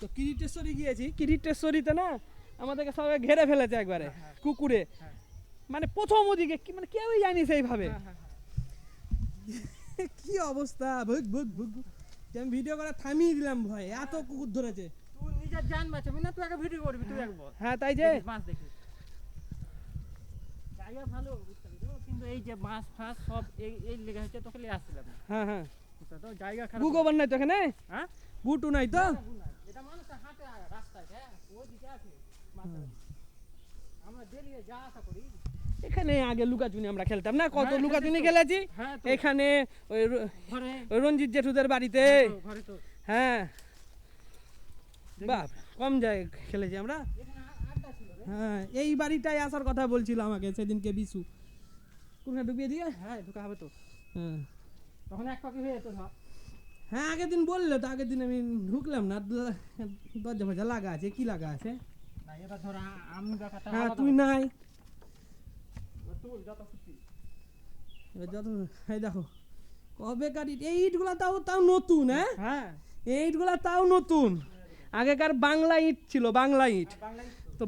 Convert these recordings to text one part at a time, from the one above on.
তো কিরিটেশ্বরী গিয়েছি, কিরিটেশ্বরীতে না আমাদেরকে সবাই ঘেরে ফেলেছে একবারে কুকুরে, মানে প্রথম ওদিকে মানে কেউই জানি সেইভাবে কি অবস্থা, ভুক ভুক ভুক ভুক। আমি ভিডিও করা থামিয়ে দিলাম ভয়, এত কুকুর ধরেছে। তুই নিজের জান বাঁচাবি না, তুই আগে ভিডিও করবি, তুই একবার হ্যাঁ তাই যে মাছ দেখি জায়গা ভালো বুঝতে পারলি তো, কিন্তু এই যে মাছ ফাঁস সব এই লেগে হচ্ছে, তোকে নিয়ে আসছিলাম না। হ্যাঁ হ্যাঁ, তো জায়গা খারাপ। গুগোবার নাই তো এখানে, হ্যাঁ গুটু নাই তো। এটা মানুষের হাতে রাস্তায়, হ্যাঁ ওই দিকে আছে মাছের। আমরা ডেলি যা আশা করি। এখানে আগে লুকাচুনি আমরা খেলতাম না, কত হ্যাঁ, লুকাচুনি খেলেছি তো। খেলেছি হ্যাঁ তো। এখানে ওই ঘরে ওই রঞ্জিত জেঠুদের বাড়িতে। ঘরে তো হ্যাঁ বাপ, কম যায় খেলেছি আমরা। এখানে আড্ডা ছিল রে। হ্যাঁ এই বাড়িটায় আসার কথা বলছিল আমাকে সেদিনকে বিশু, কোনখানে ঢুকিয়ে দিয়ে। হ্যাঁ ঢুকা হবে তো, হ্যাঁ তখন এক পাখি হয়ে যেত ধর। হ্যাঁ আগের দিন বললো তো, আগের দিন আমি ঢুকলাম না, দরজা ফরজা লাগা আছে, কি লাগা আছে। না এবার ধর আমি ব্যাপারটা হ্যাঁ আলাদা তুই হবে। নাই, এবার তুই যত খুশি। এবার যত, এই দেখো কবেকার ইট, এই ইটগুলা তাও তাও নতুন। হ্যাঁ হ্যাঁ এই ইটগুলা তাও নতুন, আগেকার বাংলা ইট ছিল, বাংলা ইট। বাংলায় তো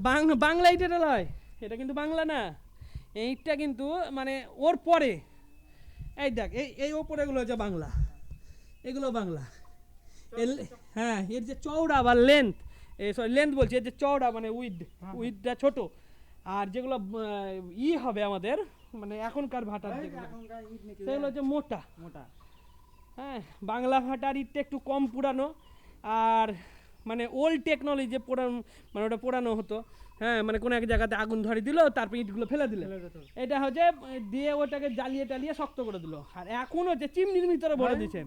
বাংলা ইট এটা লয়, এটা কিন্তু বাংলা না, এই ইটটা কিন্তু মানে ওর পরে, এই দেখ এই এই ওপরেগুলো হচ্ছে বাংলা, এগুলো বাংলা। হ্যাঁ এর যে চওড়া বা লেন্থ, সরি লেন্থ বলছি, এর যে চওড়া মানে উইথটা ছোট, আর যেগুলো হবে আমাদের মানে এখনকার ভাটার যেগুলো, এখনকার ইট নাকি সেগুলো হচ্ছে মোটা। মোটা। হ্যাঁ বাংলা ভাটার ইটটা একটু কম পুরানো, আর মানে ওল্ড টেকনোলজি যে পোড়ানো, মানে ওটা পোড়ানো হতো। হ্যাঁ মানে কোনো এক জায়গাতে আগুন ধরে দিল, তারপর ইটগুলো ফেলে দিলে, ফেলে দিত। এটা হচ্ছে দিয়ে ওটাকে জ্বালিয়ে টালিয়ে শক্ত করে দিল। আর এখন হচ্ছে চিমনির ভিতরে ভরে দিচ্ছে।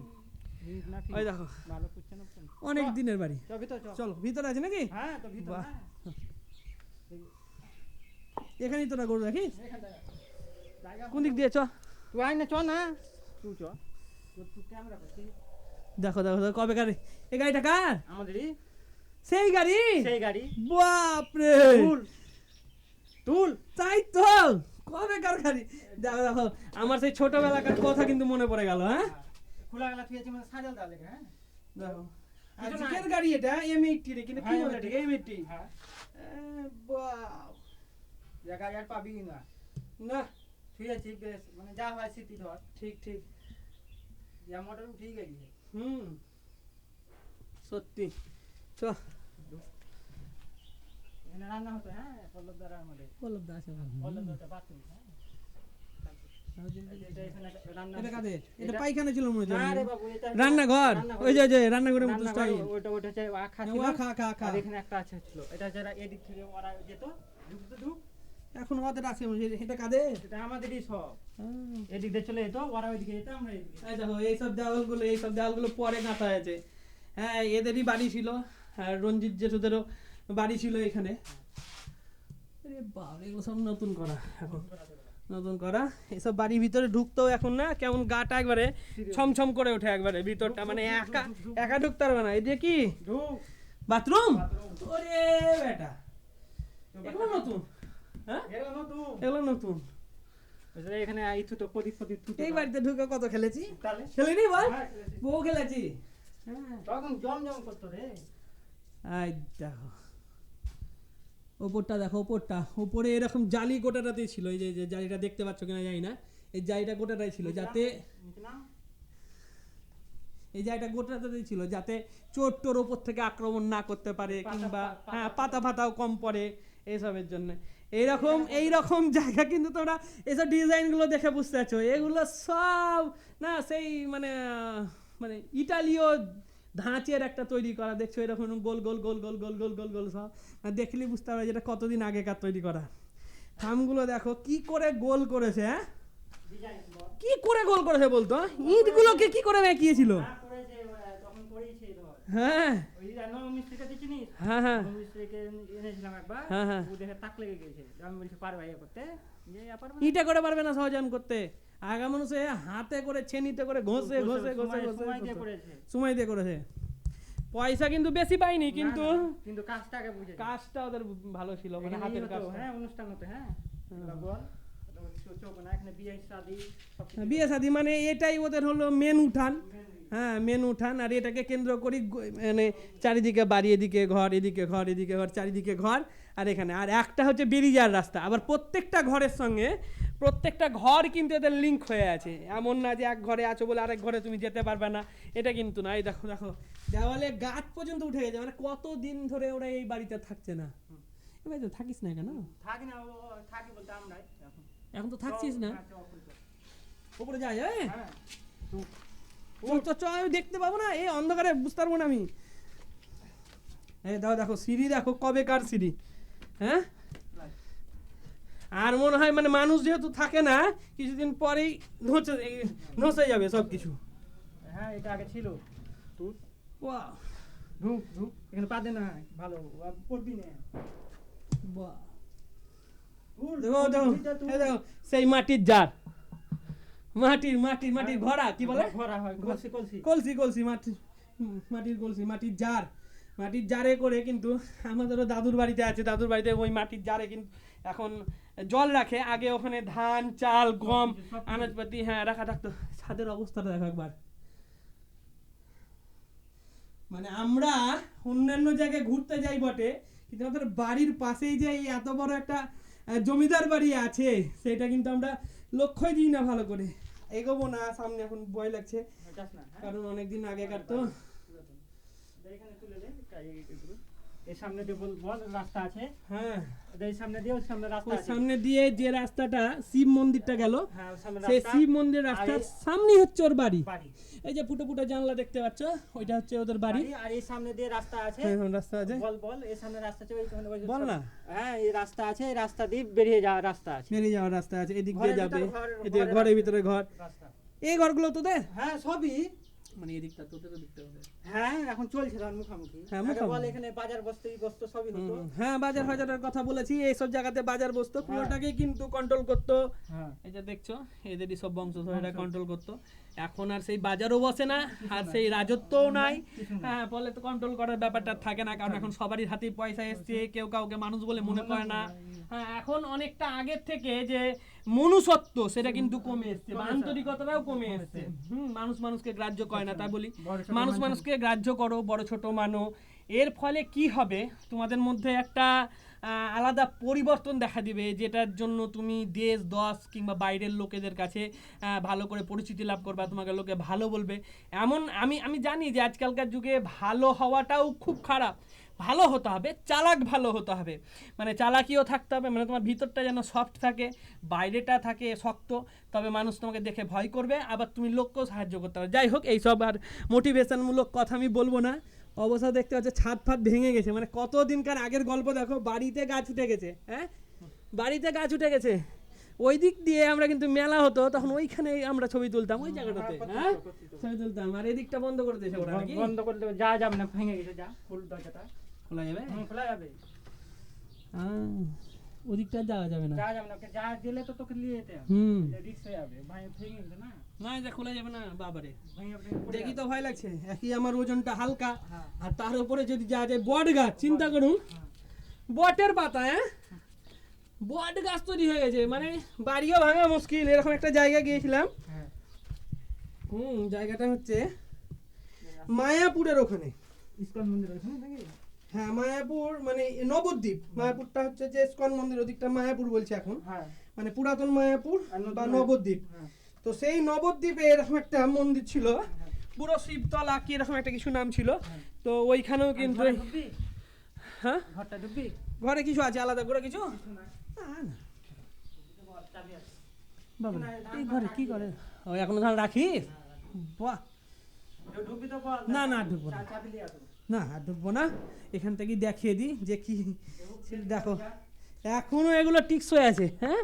ইট না কি? ওই দেখো ভালো করছে না তো। অনেক দিনের বাড়ি। চল ভিতর চল। চলো ভিতরে আছে নাকি? হ্যাঁ তো ভিতর বাহ। না। এখানেই তোরা গরু রাখিস? এখানটা জায়গা কোন দিক দিয়ে চ? তুই আয় না চ না, তুই চ। তুই ক্যামেরা করছিস দেখো দেখো দেখো কবেকার এই গাড়িটা কার? আমাদেরই সেই গাড়ি? সেই গাড়ি। বাপরে, তুল তুল তাই তো কবেকার গাড়ি। দেখো দেখো আমার সেই ছোটবেলাকার কথা কিন্তু মনে পড়ে গেল। হ্যাঁ খোলা গেলা তুই আছে মানে সাজাল দা লেগে। হ্যাঁ দেখো কিছু নাই। আজকের গাড়ি এটা M80 রে, কিন্তু কি হ্যাঁ, বলে ঠিক M80? হ্যাঁ বাপ জায়গা আর পাবি না। না তুই আছিস বেশ, মানে যা হয় স্মৃতি ধর। ঠিক ঠিক, যা মডেল ঠিক আছে। হুম সত্যি। চ এখানে রান্না হতো। হ্যাঁ পল্লবদার মধ্যে বলব দা আছে পল্লবদারটা বাথরুম। হ্যাঁ এটা এখানে রান্না। এটা কাদের? এটা পায়খানা ছিল মনে না রে হয়, বাবু, এটা রান্নাঘর। ওই যে যে রান্নাঘরের মতো রান্নাঘর, স্টাইল। ওটা ওটা হচ্ছে আখা ছিল। ওয়া খা খা খা। আর এখানে একটা আছে ছিল, এটা যারা এদিক থেকে ওরা যেত ঢুকতো ঢুক। এখন ওদের আছে মনে হয়, এটা কাদের? এটা আমাদেরই সব। এদিক দিয়ে চলে যেত, ওরা ওইদিকে যেত, আমরা এদিকে। এই দেখো এইসব দেওয়ালগুলো পরে গাঁথা হয়েছে। হ্যাঁ এদেরই বাড়ি ছিল, আর রঞ্জিত জেঠুদেরও বাড়ি ছিল এখানে। আরে বাবা এগুলো সব নতুন করা, এখন নতুন করা। এসব বাড়ির ভিতরে ঢুকতেও এখন না কেমন গাটা একবারে ছমছম করে ওঠে একবারে ভিতরটা, মানে একা একা ঢুকতে পারবে না। এই যে কি ঢুক বাথরুম, ওরে বেটা এগুলো নতুন। হ্যাঁ এগুলো নতুন। এগুলো নতুন। বুঝলে, এখানে ইথু তো প্রদীপ প্রদীপ থুতো। এই বাড়িতে ঢুকে কত খেলেছি, তাহলে খেলিনি বল? হ্যাঁ, খেলেছি। বউ খেলেছি। হ্যাঁ তখন জম করতো রে। এই দেখো ওপরটা দেখো, ওপরটা ওপরে এরকম জালি গোটাটাতেই ছিল। এই যে জালিটা দেখতে পাচ্ছ কিনা জানি না, এই জালিটা গোটাটাই ছিল যাতে, নিচে নাম? এই জালিটা গোটাটাতেই ছিল যাতে চোর টোর ওপর থেকে আক্রমণ না করতে পারে, কিংবা হ্যাঁ পাতা ফাতাও কম পড়ে এইসবের জন্য। এইরকম জায়গা কিন্তু তোমরা এসব ডিজাইনগুলো দেখে বুঝতে পারছো, এগুলো সব না সেই মানে মানে ইটালীয় ধাঁচের একটা তৈরি করা। দেখছো এরকম গোল গোল গোল গোল গোল গোল গোল গোল সব, দেখলে বুঝতে পারবে যেটা কতদিন আগেকার তৈরি করা। থামগুলো দেখো কি করে গোল করেছে। হ্যাঁ ডিজাইন বল। কি করে গোল করেছে বলতো, ইটগুলোকে কি করে বেঁকিয়েছিল। না করেছে তখন করেছে ধর। হ্যাঁ ওই নবম মিস্ত্রিকে দেখিনিস? হ্যাঁ হ্যাঁ নবম মিস্ত্রিকে এনেছিলাম একবার। হ্যাঁ, হ্যাঁ। ও দেখে তাক লেগে গেছে। আমি বলছি পারবে ইয়ে করতে? যে পারবে না। ইটা করে পারবে না সহজান করতে, আগা মানুষ হাতে করে ছেনিতে করে ঘষে ঘষে ঘষে ঘষে সময় দিয়ে করেছে। সময় দিয়ে করেছে। পয়সা কিন্তু বেশি পাইনি, কিন্তু না, না, কিন্তু কাজটাকে বুঝেছে। কাজটা ওদের ভালো ছিল, মানে এখানে হাতের ইয়ে কাজ। হতো, হ্যাঁ অনুষ্ঠান হতো। হ্যাঁ এগুলো বল। চোখ না, এখানে বিয়ে শাদী সব কিছু। বিয়ে শাদী মানে এটাই ওদের হলো মেন উঠান। হ্যাঁ মেন উঠান, আর এটাকে কেন্দ্র করি মানে চারিদিকে বাড়ি, এদিকে ঘর, এদিকে ঘর, এদিকে ঘর, চারিদিকে ঘর, আর এখানে আর একটা হচ্ছে বেরিয়ে যাওয়ার রাস্তা। আবার প্রত্যেকটা ঘরের সঙ্গে প্রত্যেকটা ঘর কিন্তু এদের লিঙ্ক হয়ে আছে, এমন না যে এক ঘরে আছো বলে আরেক ঘরে তুমি যেতে পারবে না, এটা কিন্তু না। এই দেখো দেখো দেওয়ালে গাছ পর্যন্ত উঠে গেছে, মানে কত দিন ধরে ওরা এই বাড়িতে থাকছে না। এবার তো থাকিস না কেন? থাকি না, থাকি বলতে আমরাই এখন। এখন তো থাকছিস না, উপরে যায় হ্যাঁ আমি দেখতে পাবো না, এই অন্ধকারে বুঝতে পারবো না আমি। এই দেখো দেখো সিঁড়ি দেখো, কবেকার সিঁড়ি, হ্যাঁ। আর মনে হয় মানে মানুষ যেহেতু থাকে না, কিছুদিন পরেই ধসে যাবে সব কিছু। হ্যাঁ এটা আগে ছিল। তুই বাহ ঢুক ঢুক, এখানে পা দে না, ভালো পড়বি না। বাহ দেখো দেখো এই দেখো সেই মাটির জার, মাটির মাটির মাটির ঘোড়া কি বলে, ঘোড়া হয়, কলসি কলসি কলসি কলসি মাটির কলসি, মাটির জার, মাটির জারে করে কিন্তু আমাদেরও দাদুর বাড়িতে আছে, দাদুর বাড়িতে ওই মাটির জারে কিন্তু এখন জল রাখে। আগে ওখানে ধান চাল গম আনাজপাতি হ্যাঁ রাখা থাকতো। ছাদের অবস্থাটা দেখো একবার, মানে আমরা অন্যান্য জায়গায় ঘুরতে যাই বটে, কিন্তু আমাদের বাড়ির পাশেই যে এই এত বড় একটা জমিদার বাড়ি আছে সেটা কিন্তু আমরা লক্ষ্যই দিই না ভালো করে। এগোবো না সামনে, এখন ভয় লাগছে, কারণ অনেকদিন আগেকার তো। এখানে তুলে দে, এর সামনে দিয়ে বল রাস্তা আছে। হ্যাঁ এই সামনে দিয়ে, ওই সামনে রাস্তা ওই আছে। সামনে দিয়ে যে রাস্তাটা শিব মন্দিরটা গেল, হ্যাঁ ওই সামনে সেই রাস্তা। শিব মন্দির রাস্তার সামনেই হচ্ছে ওর বাড়ি। বাড়ি এই যে ফুটো ফুটো জানলা দেখতে পাচ্ছ, ওইটা হচ্ছে ওদের বাড়ি। আর এই সামনে দিয়ে রাস্তা আছে। হ্যাঁ হ্যাঁ, রাস্তা আছে, বল বল এর সামনে রাস্তা আছে, বল না। হ্যাঁ এই রাস্তা আছে, এই রাস্তা দিয়ে বেরিয়ে যাওয়ার রাস্তা আছে। বেরিয়ে যাওয়ার রাস্তা আছে, এদিক দিয়ে ঘরের যাবে, ভিতরে ঘর, এদিকে ঘরের ঘরের রাস্তা। ভিতরে ঘর। রাস্তা এই ঘরগুলো তোদের, হ্যাঁ সবই। মানে এদিকটা তোদের দিকটা হবে। হ্যাঁ এখন চলছে ধর মুখামুখি। হ্যাঁ, আগে মুখামুখি। বল এখানে বাজার বস্ত সবই হতো। হ্যাঁ বাজার ফাজারের কথা বলেছি, এইসব জায়গাতে বাজার বসতো, পুরোটাকে কিন্তু কন্ট্রোল করতো। হ্যাঁ এই যে দেখছো এদেরই সব বংশধরেরা কন্ট্রোল করতো। এখন আর সেই বাজারও বসে না, আর সেই রাজত্বও নাই। হ্যাঁ ফলে তো কন্ট্রোল করার ব্যাপারটা থাকে না, কারণ এখন সবারই হাতে পয়সা এসছে, কেউ কাউকে মানুষ বলে মনে করে না। হ্যাঁ এখন অনেকটা আগের থেকে যে মনুষ্যত্ব সেটা কিন্তু কমে এসছে, বা আন্তরিকতাটাও কমে এসছে। মানুষ মানুষকে গ্রাহ্য করে না, তাই বলি মানুষ মানুষকে গ্রাহ্য করো, বড় ছোট মানো। এর ফলে কি হবে, তোমাদের মধ্যে একটা আলাদা পরিবর্তন দেখা দিবে, যেটার জন্য তুমি দেশ দশ কিংবা বাইরের লোকেদের কাছে ভালো করে পরিচিতি লাভ করবে, তোমাকে লোকে ভালো বলবে। এমন আমি জানি যে আজকালকার যুগে ভালো হওয়াটাও খুব খারাপ, ভালো হতে হবে, চালাক ভালো হতে হবে, মানে চালাকিও থাকতে হবে, মানে তোমার ভিতরটা যেন সফট থাকে, বাইরেটা থাকে শক্ত, তবে মানুষ তোমাকে দেখে ভয় করবে, আবার তুমি লোককেও সাহায্য করতে হবে। যাই হোক এইসব আর মোটিভেশনমূলক কথা আমি বলবো না। অবস্থা দেখতে পাচ্ছে ছাদ ফাদ ভেঙে গেছে, মানে কতদিনকার আগের গল্প দেখো, বাড়িতে গাছ উঠে গেছে। হ্যাঁ বাড়িতে গাছ উঠে গেছে, ওই দিক দিয়ে আমরা কিন্তু মেলা হতো তখন ওইখানে আমরা ছবি তুলতাম, ওই জায়গাটাতে হ্যাঁ ছবি তুলতাম, আর এদিকটা বন্ধ করে দিয়েছে ওরা নাকি? বন্ধ করে দেবে, যা যাবে না, ভেঙে গেছে, যা ফুল দরজাটা খোলা যাবে, খোলা যাবে। ওদিকটা যাওয়া যাবে না, যা যাবে না, ওকে যা দিলে তো তোকে নিয়ে যেতে হবে, রিস্ক হয়ে যাবে, ভাই ভেঙে গেছে না, না এটা খোলা যাবে না বাবারে, ভেঙে দেখি তো ভয় লাগছে। একই আমার ওজনটা হালকা, হ্যাঁ। আর তার উপরে যদি যাওয়া যায় বট গাছ, চিন্তা করুন বটের পাতা, হ্যাঁ বট গাছ তৈরি হয়ে গেছে, মানে বাড়িও ভাঙা মুশকিল। এরকম একটা জায়গা গিয়েছিলাম, হ্যাঁ জায়গাটা হচ্ছে মায়াপুরের ওখানে। ইসকন মন্দির ওখানে নাকি? হ্যাঁ মায়াপুর মানে নবদ্বীপ, মায়াপুরটা হচ্ছে যে ইসকন মন্দির, ওদিকটা মায়াপুর বলছে এখন, হ্যাঁ মানে পুরাতন মায়াপুর আর নতুন বা মায়াপুর। নবদ্বীপ। হ্যাঁ তো সেই নবদ্বীপে এরকম একটা মন্দির ছিল, পুরো শিবতলা কি এরকম একটা কিছু নাম ছিল। তো ওইখানেও কিন্তু ঘরে ঢুকবি? হ্যাঁ ঘরটা ঢুকবি? ঘরে কিছু আছে আলাদা করে কিছু? চাবি আছে। বাবা এই ঘরে কি করে? ও এখনো ধান রাখিস? বাহ ঢুকবি তো বল। না না ঢুকবো না, চাবি নিয়ে আসো। না আর ঢুকবো না, এখান থেকে দেখিয়ে দিই যে কি। দেখো এখনো এগুলো টিকসই আছে, হ্যাঁ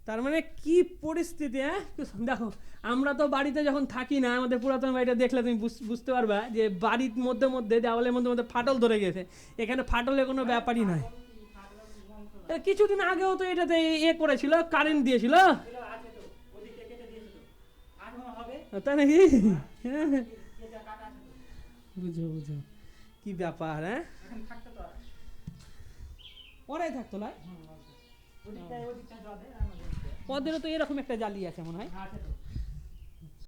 তার মানে কি পরিস্থিতি। হ্যাঁ দেখো আমরা তো বাড়িতে যখন থাকি না, আমাদের পুরাতন বাড়িটা দেখলে তুমি বুঝতে পারবা যে বাড়ির মধ্যে মধ্যে দেওয়ালের মধ্যে মধ্যে ফাটল ধরে গেছে, এখানে ফাটলের কোনো ব্যাপারই নয়। কিছুদিন আগেও তো এটাতে করেছিল, কারেন্ট দিয়েছিল, আছে তো, ওদিকে কেটে দিয়েছে তো। আরো হবে? তাই নাকি? হ্যাঁ যেটা কাটা আছে তো। বুঝো বুঝো কি ব্যাপার। হ্যাঁ এখন থাকতে তো আর। ওরাই থাকতো লাই, ওদিকটায় যাবে, আমাদের ওদেরও তো এরকম একটা জালি আছে মনে হয়। আছে তো।